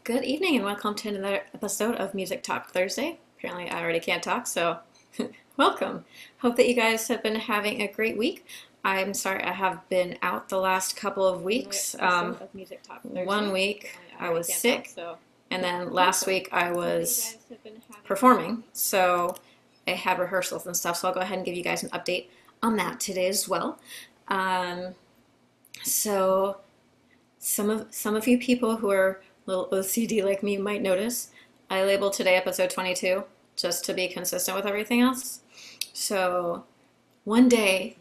Good evening and welcome to another episode of Music Talk Thursday. Apparently, I already can't talk, so welcome. Hope that you guys have been having a great week. I'm sorry I have been out the last couple of weeks. Of Music Talk Thursday. 1 week I was sick, talk, so and then last week I was performing, so I had rehearsals and stuff, so I'll go ahead and give you guys an update on that today as well. So some of you people who are a little OCD like me might notice I labeled today episode 22 just to be consistent with everything else. So one day,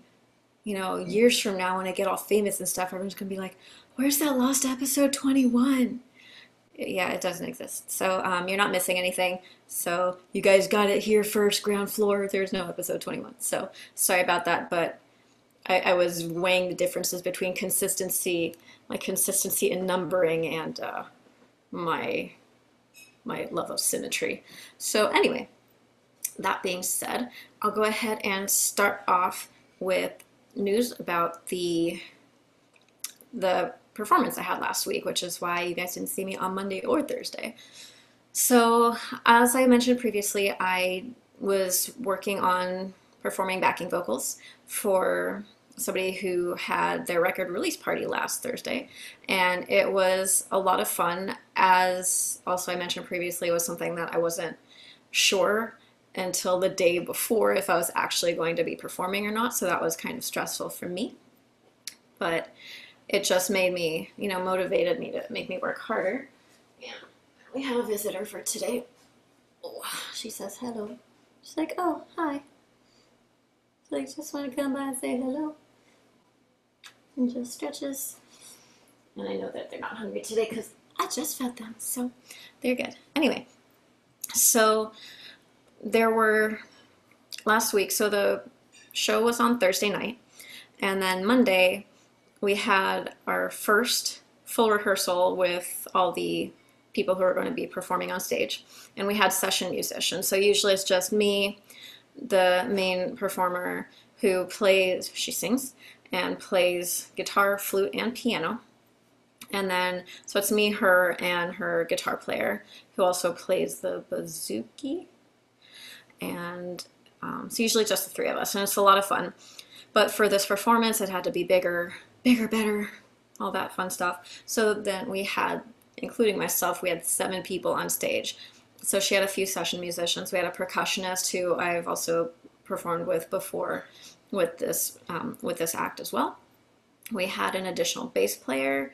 years from now when I get all famous and stuff, everyone's gonna be like, where's that lost episode 21? Yeah, it doesn't exist. So you're not missing anything. So you guys got it here first, ground floor. There's no episode 21. So sorry about that, but I was weighing the differences between my consistency in numbering, and my love of symmetry. So anyway, that being said, I'll go ahead and start off with news about the performance I had last week, which is why you guys didn't see me on Monday or Thursday. So as I mentioned previously, I was working on performing backing vocals for somebody who had their record release party last Thursday, and it was a lot of fun. As also I mentioned previously, it was something that I wasn't sure until the day before if I was actually going to be performing or not, so that was kind of stressful for me, but it just made me, motivated me to make me work harder. And we have a visitor for today. Oh, she says hello. She's like, oh, hi. So I just want to come by and say hello. And just stretches. And I know that they're not hungry today because I just fed them, so they're good. Anyway, so there were last week, so the show was on Thursday night, and then Monday we had our first full rehearsal with all the people who are going to be performing on stage, and we had session musicians. So usually it's just me, the main performer, she sings and plays guitar, flute, and piano. And then, so it's me, her, and her guitar player, who also plays the bouzouki. And so usually just the three of us, and it's a lot of fun. But for this performance, it had to be bigger, better, all that fun stuff. So then we had, including myself, we had 7 people on stage. So she had a few session musicians. We had a percussionist who I've also performed with before with this act as well. We had an additional bass player,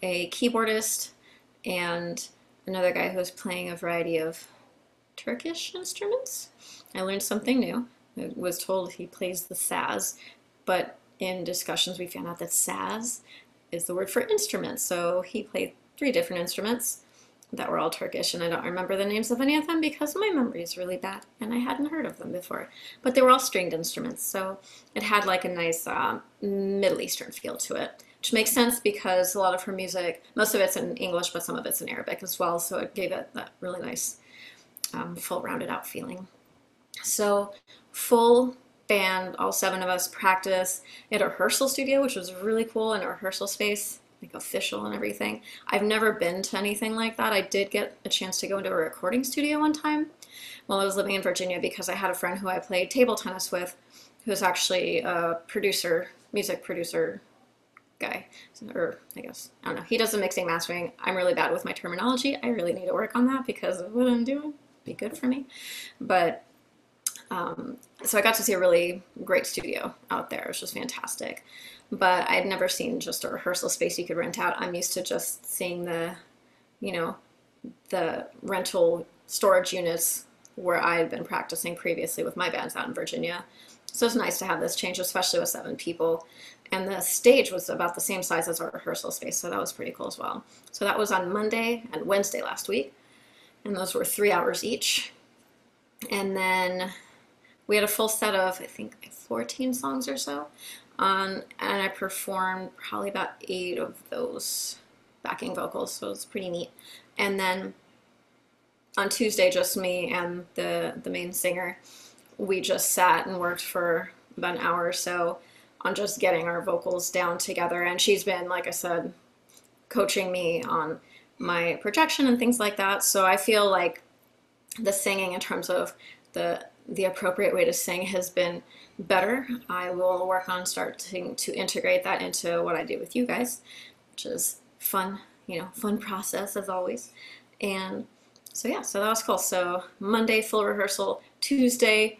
a keyboardist, and another guy who was playing a variety of Turkish instruments. I learned something new. I was told he plays the saz, but in discussions we found out that saz is the word for instrument. So he played 3 different instruments that were all Turkish, and I don't remember the names of any of them because my memory is really bad and I hadn't heard of them before. But they were all stringed instruments, so it had like a nice Middle Eastern feel to it, which makes sense because a lot of her music, most of it's in English, but some of it's in Arabic as well, so it gave it that really nice full rounded out feeling. So full band, all 7 of us practice at a rehearsal studio, which was really cool, in a rehearsal space, like official and everything. I've never been to anything like that. I did get a chance to go into a recording studio one time while I was living in Virginia because I had a friend who I played table tennis with who's actually a music producer guy, or I guess, I don't know. He does the mixing, mastering. I'm really bad with my terminology. I really need to work on that because of what I'm doing. Be good for me. But so I got to see a really great studio out there. It was just fantastic. But I had never seen just a rehearsal space you could rent out. I'm used to just seeing the rental storage units where I had been practicing previously with my bands out in Virginia. So it's nice to have this change, especially with 7 people. And the stage was about the same size as our rehearsal space, so that was pretty cool as well. So that was on Monday and Wednesday last week, and those were 3 hours each. And then we had a full set of, I think, 14 songs or so. And I performed probably about 8 of those backing vocals, so it was pretty neat. And then on Tuesday, just me and the main singer, we just sat and worked for about an hour or so on just getting our vocals down together. And she's been, like I said, coaching me on my projection and things like that. So I feel like the singing in terms of the appropriate way to sing has been better. I will work on starting to integrate that into what I do with you guys, which is fun, fun process as always. And so yeah, so that was cool. So Monday full rehearsal, Tuesday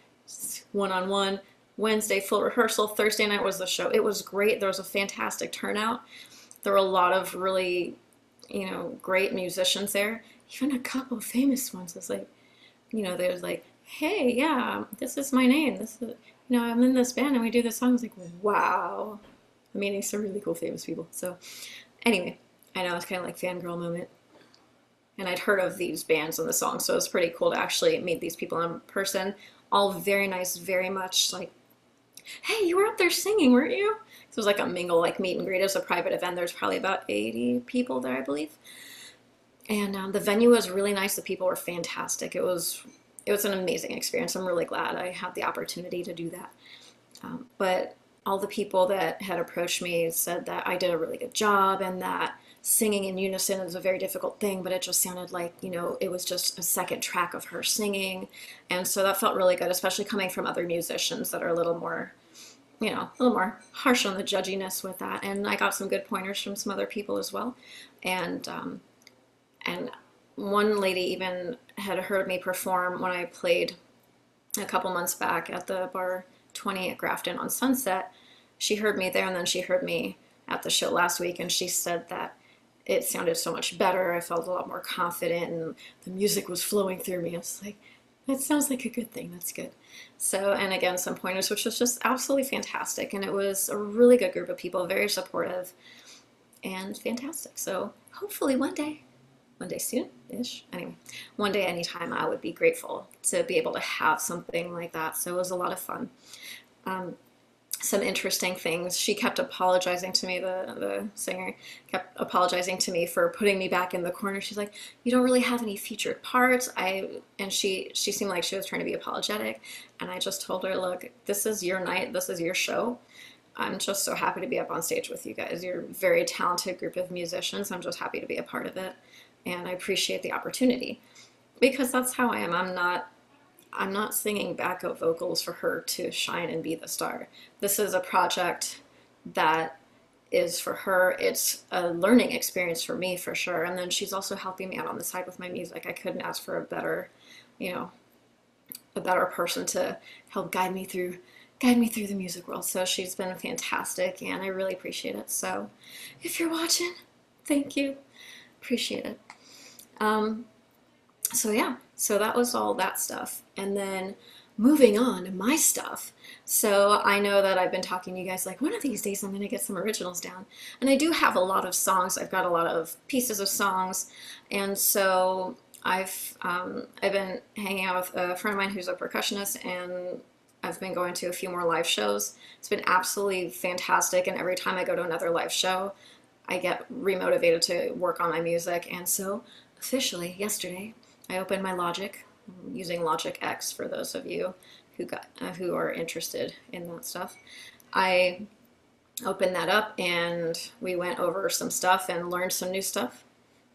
one-on-one, Wednesday full rehearsal, Thursday night was the show. It was great. There was a fantastic turnout. There were a lot of really, great musicians there. Even a couple of famous ones. It's like, there's like, hey, yeah, this is my name. This is, I'm in this band and we do this song. I was like, wow. I'm meeting some really cool famous people. So anyway, I know it's kind of like fangirl moment. And I'd heard of these bands and the songs, so it was pretty cool to actually meet these people in person. All very nice, very much like, hey, you were up there singing, weren't you? So it was like a mingle, like meet and greet. It was a private event. There's probably about 80 people there, I believe. And the venue was really nice. The people were fantastic. It was an amazing experience. I'm really glad I had the opportunity to do that. But all the people that had approached me said that I did a really good job and that singing in unison is a very difficult thing, but it just sounded like, it was just a second track of her singing. And so that felt really good, especially coming from other musicians that are a little more, a little more harsh on the judginess with that. And I got some good pointers from some other people as well. And one lady even had heard me perform when I played a couple months back at the Bar 20 at Grafton on Sunset. She heard me there, and then she heard me at the show last week, and she said that it sounded so much better. I felt a lot more confident, and the music was flowing through me. I was like, that sounds like a good thing. That's good. So, and again, some pointers, which was just absolutely fantastic. And it was a really good group of people, very supportive and fantastic. So hopefully one day soon-ish, anyway, one day, anytime, I would be grateful to be able to have something like that. So it was a lot of fun. Some interesting things. She kept apologizing to me, the singer kept apologizing to me for putting me back in the corner. She's like, you don't really have any featured parts. And she seemed like she was trying to be apologetic. And I just told her, look, this is your night. This is your show. I'm just so happy to be up on stage with you guys. You're a very talented group of musicians. I'm just happy to be a part of it. And I appreciate the opportunity because that's how I am. I'm not singing backup vocals for her to shine and be the star. This is a project that is for her. It's a learning experience for me for sure. And then she's also helping me out on the side with my music. I couldn't ask for a better person to help guide me through the music world. So she's been fantastic and I really appreciate it. So if you're watching, thank you. Appreciate it. So yeah, so that was all that stuff. And then moving on to my stuff. So I know that I've been talking to you guys like one of these days I'm going to get some originals down. And I do have a lot of songs. I've got a lot of pieces of songs. And so I've been hanging out with a friend of mine who's a percussionist, and I've been going to a few more live shows. It's been absolutely fantastic. And every time I go to another live show, I get remotivated to work on my music. And so officially yesterday, I opened my Logic. I'm using Logic X for those of you who are interested in that stuff. I opened that up and we went over some stuff and learned some new stuff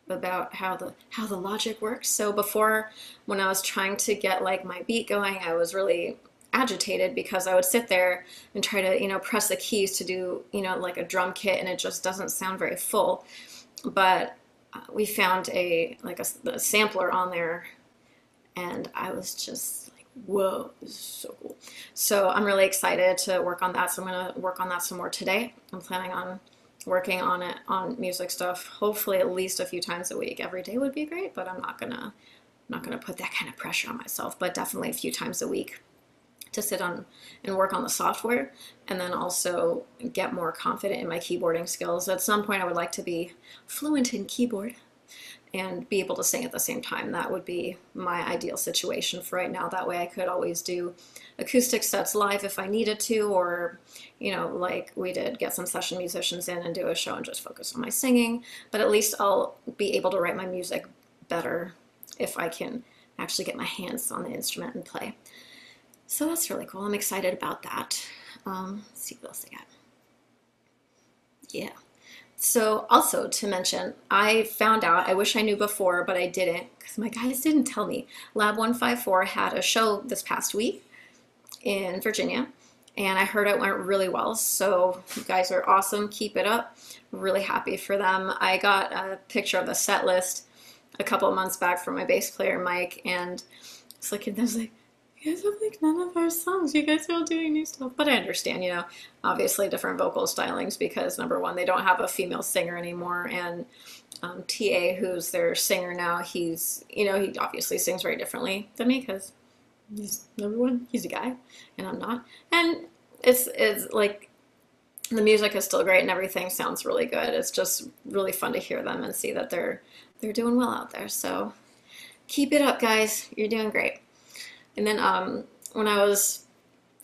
about how the Logic works. So before, when I was trying to get like my beat going, I was really agitated because I would sit there and try to press the keys to do like a drum kit, and it just doesn't sound very full. But we found a sampler on there, and I was just like, whoa, this is so cool. So I'm really excited to work on that. So I'm going to work on that some more today. I'm planning on working on it, on music stuff, hopefully at least a few times a week. Every day would be great, but I'm not gonna put that kind of pressure on myself, but definitely a few times a week to sit on and work on the software, and then also get more confident in my keyboarding skills. At some point I would like to be fluent in keyboard and be able to sing at the same time. That would be my ideal situation for right now. That way I could always do acoustic sets live if I needed to, or like we did, get some session musicians in and do a show and just focus on my singing. But at least I'll be able to write my music better if I can actually get my hands on the instrument and play. So that's really cool. I'm excited about that. Let's see what else I got. Yeah. So also to mention, I found out, I wish I knew before, but I didn't because my guys didn't tell me. Lab 154 had a show this past week in Virginia, and I heard it went really well. So you guys are awesome. Keep it up. Really happy for them. I got a picture of the set list a couple of months back from my bass player Mike, and it's like, and I was like, you guys have like none of our songs. You guys are all doing new stuff. But I understand, obviously different vocal stylings because number one, they don't have a female singer anymore, and TA, who's their singer now, he obviously sings very differently than me because he's number one, he's a guy, and I'm not. And it's like the music is still great and everything sounds really good. It's just really fun to hear them and see that they're doing well out there. So keep it up, guys. You're doing great. And then when I was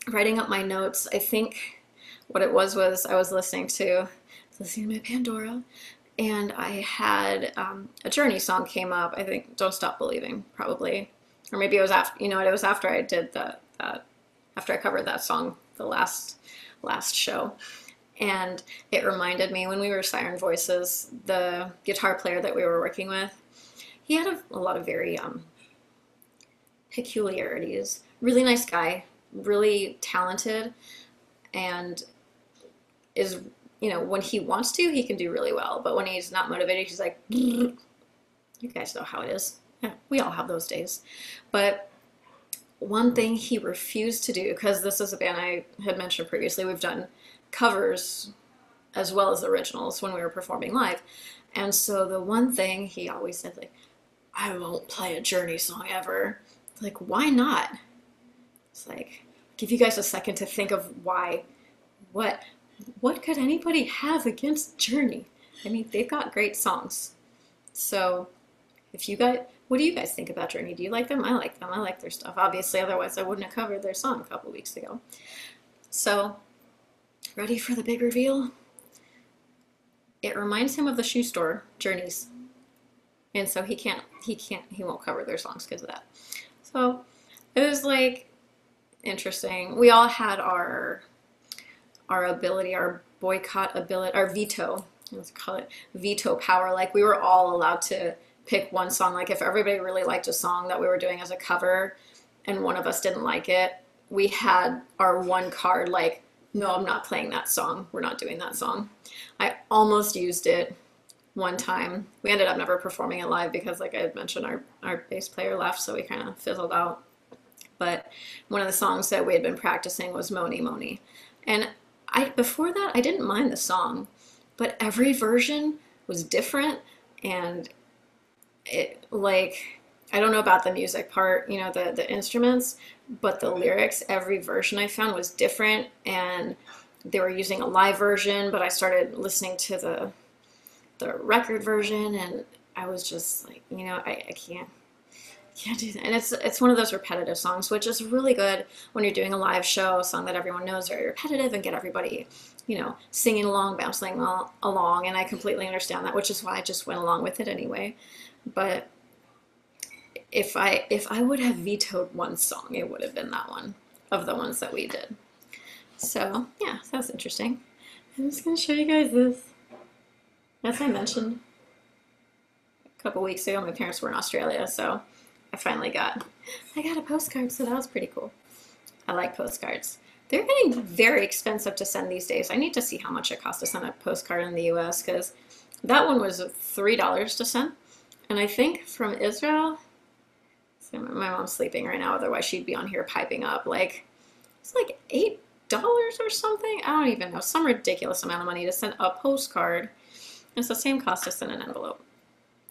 writing up my notes, I think what it was I was listening to my Pandora, and I had a Journey song came up. I think "Don't Stop Believing" probably, or maybe it was after. You know what? It was after I did after I covered that song the last show, and it reminded me when we were Siren Voices, the guitar player that we were working with, he had a lot of very peculiarities. Really nice guy, really talented, and is, when he wants to, he can do really well. But when he's not motivated, he's like, you guys know how it is. Yeah, we all have those days. But one thing he refused to do, because this is a band I had mentioned previously, we've done covers as well as originals when we were performing live. And so the one thing he always said, like, I won't play a Journey song ever. Like, why not? It's like, give you guys a second to think of why. What could anybody have against Journey? I mean, they've got great songs. So, what do you guys think about Journey? Do you like them? I like them. I like their stuff. Obviously, otherwise I wouldn't have covered their song a couple weeks ago. So, ready for the big reveal? It reminds him of the shoe store, Journeys. And so he won't cover their songs because of that. So it was like interesting. We all had our ability, our boycott ability, our veto, let's call it veto power. Like we were all allowed to pick one song. Like if everybody really liked a song that we were doing as a cover and one of us didn't like it, we had our one card like, no, I'm not playing that song. We're not doing that song. I almost used it one time. We ended up never performing it live because, like I had mentioned, our bass player left, so we kind of fizzled out. But one of the songs that we had been practicing was Moni Moni. And before that, I didn't mind the song, but every version was different, and it, like, I don't know about the music part, the instruments, but the lyrics, every version I found was different, and they were using a live version, but I started listening to the record version, and I was just like, I can't do that. And it's one of those repetitive songs, which is really good when you're doing a live show, a song that everyone knows, very repetitive, and get everybody, singing along, bouncing along, and I completely understand that, which is why I just went along with it anyway. But if I would have vetoed one song, it would have been that one of the ones that we did. So yeah, that's interesting. I'm just gonna show you guys this. As I mentioned a couple weeks ago, my parents were in Australia, so I got a postcard, so that was pretty cool. I like postcards. They're getting very expensive to send these days. I need to see how much it costs to send a postcard in the US, because that one was $3 to send. And I think from Israel, so my mom's sleeping right now, otherwise she'd be on here piping up. Like, it's like $8 or something. I don't even know. Some ridiculous amount of money to send a postcard. It's the same cost to send an envelope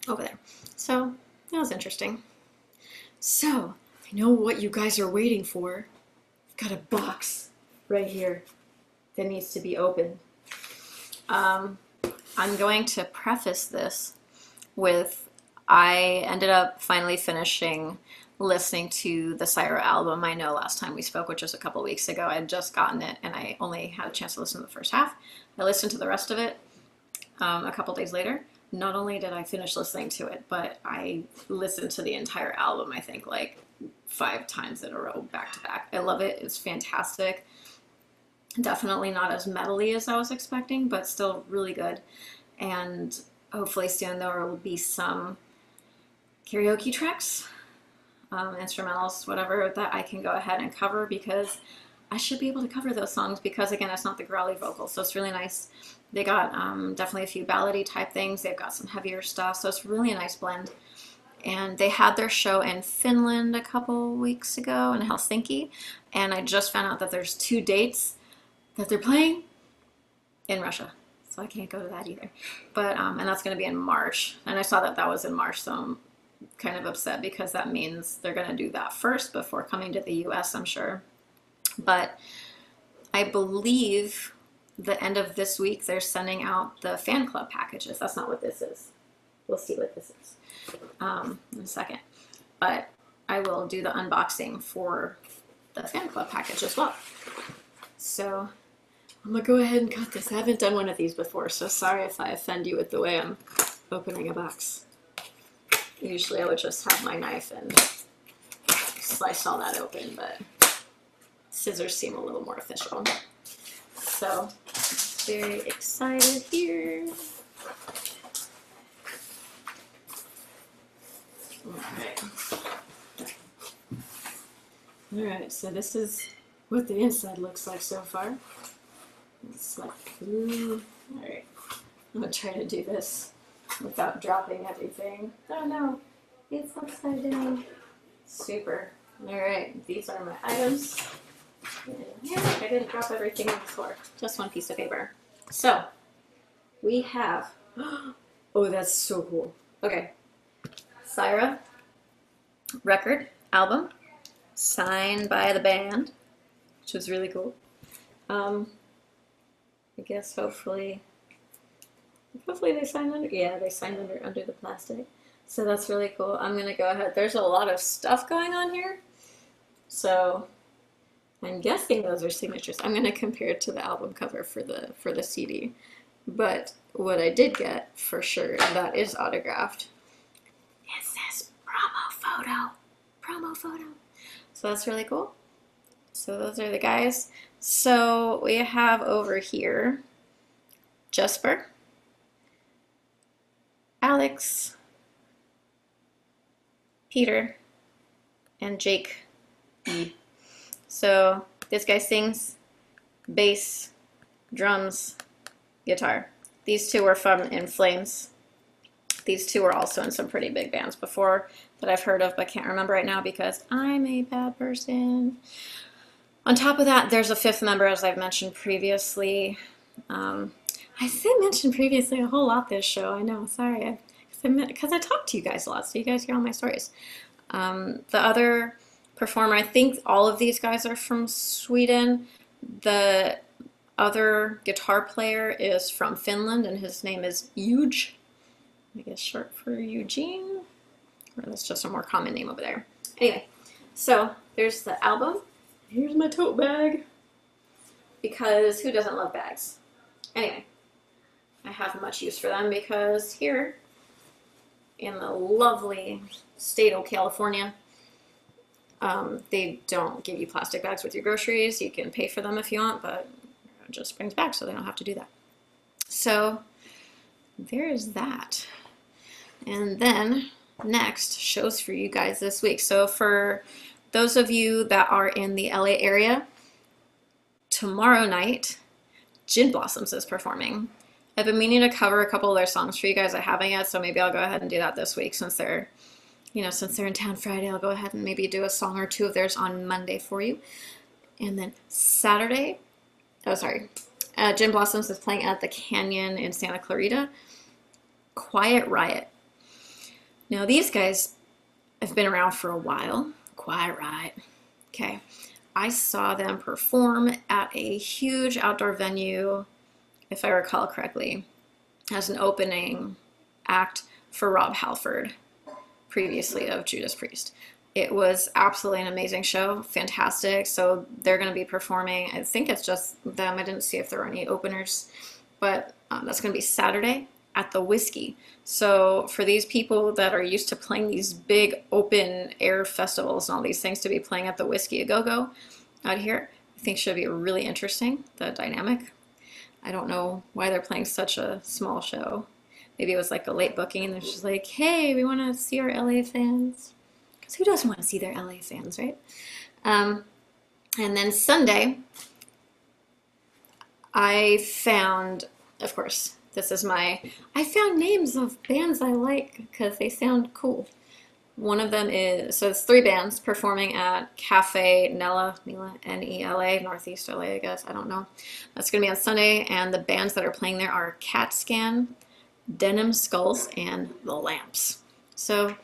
over there. So that was interesting. So I know what you guys are waiting for. I've got a box right here that needs to be opened. I'm going to preface this with, I ended up finally finishing listening to the Syra album. I know last time we spoke, which was a couple weeks ago, I had just gotten it and I only had a chance to listen to the first half. I listened to the rest of it a couple days later. Not only did I finish listening to it, but I listened to the entire album, I think like 5 times in a row, back to back. I love it. It's fantastic. Definitely not as metally as I was expecting, but still really good. And hopefully soon there will be some karaoke tracks, instrumentals, whatever, that I can go ahead and cover, because I should be able to cover those songs, because again, it's not the growly vocals, so it's really nice. They got definitely a few ballady type things. They've got some heavier stuff, so it's really a nice blend. And they had their show in Finland a couple weeks ago in Helsinki, and I just found out that there's 2 dates that they're playing in Russia, so I can't go to that either. But and that's going to be in March, and I saw that that was in March, so I'm kind of upset, because that means they're going to do that first before coming to the US, I'm sure. But I believe the end of this week they're sending out the fan club packages. That's not what this is. We'll see what this is in a second. But I will do the unboxing for the fan club package as well. So I'm gonna go ahead and cut this. I haven't done one of these before, so sorry if I offend you with the way I'm opening a box. Usually I would just have my knife and slice all that open, but scissors seem a little more official. So, very excited here. Alright, so this is what the inside looks like so far. It's like, ooh. Alright, I'm gonna try to do this without dropping everything. Oh no, it's upside down. Super. Alright, these are my items. Yeah, I didn't drop everything on the floor. Just one piece of paper. So, we have, oh, that's so cool. Okay, Syra record, album, signed by the band, which was really cool. I guess hopefully they signed under, yeah, they signed under the plastic. So that's really cool. I'm gonna go ahead. There's a lot of stuff going on here. So I'm guessing those are signatures. I'm gonna compare it to the album cover for the CD. But what I did get for sure, that is autographed. It says promo photo. So that's really cool. So those are the guys. So we have over here Jesper, Alex, Peter, and Jake E. So this guy sings bass, drums, guitar. These 2 were from In Flames. These 2 were also in some pretty big bands before that I've heard of, but can't remember right now because I'm a bad person. On top of that, there's a 5th member, as I've mentioned previously. I think mentioned previously a whole lot this show. I know, sorry, because I talk to you guys a lot, so you guys hear all my stories. The other performer, I think all of these guys are from Sweden. The other guitar player is from Finland, and his name is Huge. I guess short for Eugene, or that's just a more common name over there. Anyway, so there's the album. Here's my tote bag, because who doesn't love bags? Anyway, I have much use for them, because here in the lovely state of California, they don't give you plastic bags with your groceries. You can pay for them if you want, but it just brings back, so they don't have to do that. So there's that. And then next, shows for you guys this week. So for those of you that are in the LA area, tomorrow night, Gin Blossoms is performing. I've been meaning to cover a couple of their songs for you guys. I haven't yet, so maybe I'll go ahead and do that this week, since they're, since they're in town Friday. I'll go ahead and maybe do a song or 2 of theirs on Monday for you. And then Saturday, Gin Blossoms is playing at the Canyon in Santa Clarita. Quiet Riot. Now these guys have been around for a while. Quiet Riot. Okay. I saw them perform at a huge outdoor venue, if I recall correctly, as an opening act for Rob Halford, previously of Judas Priest. It was absolutely an amazing show, fantastic. So they're going to be performing, I think it's just them, I didn't see if there were any openers, but that's going to be Saturday at the Whiskey. So for these people that are used to playing these big open air festivals and all these things, to be playing at the Whiskey A Go Go out here, I think should be really interesting, the dynamic. I don't know why they're playing such a small show. Maybe it was like a late booking and they're just like, hey, we want to see our LA fans. Because who doesn't want to see their LA fans, right? Um, and then Sunday, I found, of course, I found names of bands I like because they sound cool. One of them is, so it's three bands performing at Cafe Nela, N-E-L-A, Northeast LA, I guess. I don't know. That's going to be on Sunday, and the bands that are playing there are Cat Scan, Denim Skulls, and The Lamps. So,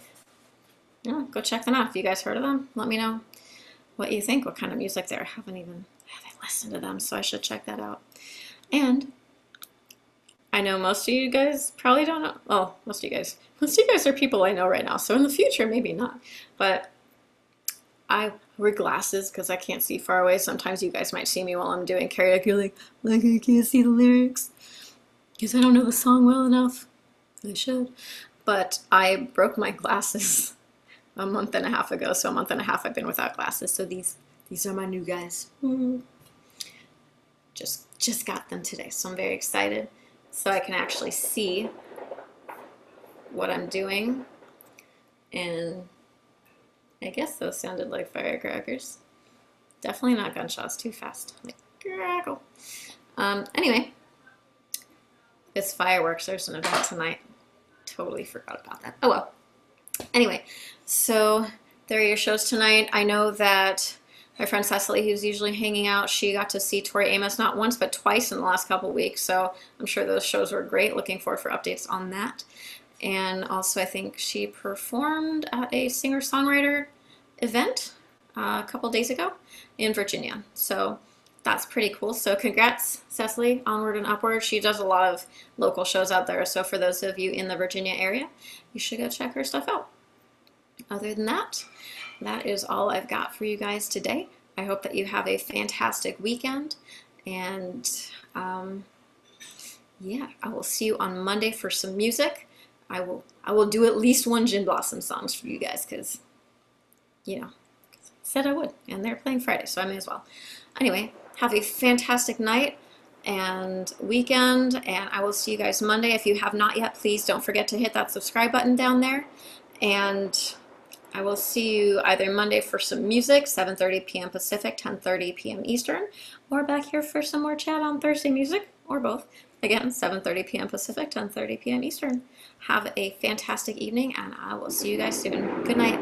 yeah, go check them out. If you guys heard of them, let me know what you think, what kind of music they're. I haven't listened to them, so I should check that out. And I know most of you guys probably don't know. Well, most of you guys are people I know right now. So in the future, maybe not. But I wear glasses because I can't see far away. Sometimes you guys might see me while I'm doing karaoke. You're like I can't see the lyrics because I don't know the song well enough. I should. But I broke my glasses a month and a half ago. So a month and a half I've been without glasses. So these are my new guys. Just got them today. So I'm very excited. So I can actually see what I'm doing. And I guess those sounded like firecrackers. Definitely not gunshots, too fast. Like, crackle. Anyway, it's fireworks. There's an event tonight. Totally forgot about that. Oh well. Anyway, so there are your shows tonight. I know that my friend Cecily, who's usually hanging out, she got to see Tori Amos not once but twice in the last couple weeks, so I'm sure those shows were great. Looking forward for updates on that. And also I think she performed at a singer-songwriter event a couple days ago in Virginia. So that's pretty cool. So congrats, Cecily, onward and upward. She does a lot of local shows out there, so for those of you in the Virginia area, you should go check her stuff out. Other than that, that is all I've got for you guys today. I hope that you have a fantastic weekend, and yeah, I will see you on Monday for some music. I will do at least one Gin Blossom songs for you guys because, you know, I said I would, and they're playing Friday, so I may as well. Anyway, have a fantastic night and weekend, and I will see you guys Monday. If you have not yet, please don't forget to hit that subscribe button down there, and I will see you either Monday for some music, 7:30 p.m. Pacific, 10:30 p.m. Eastern, or back here for some more chat on Thursday music, or both. Again, 7:30 p.m. Pacific, 10:30 p.m. Eastern. Have a fantastic evening, and I will see you guys soon. Good night.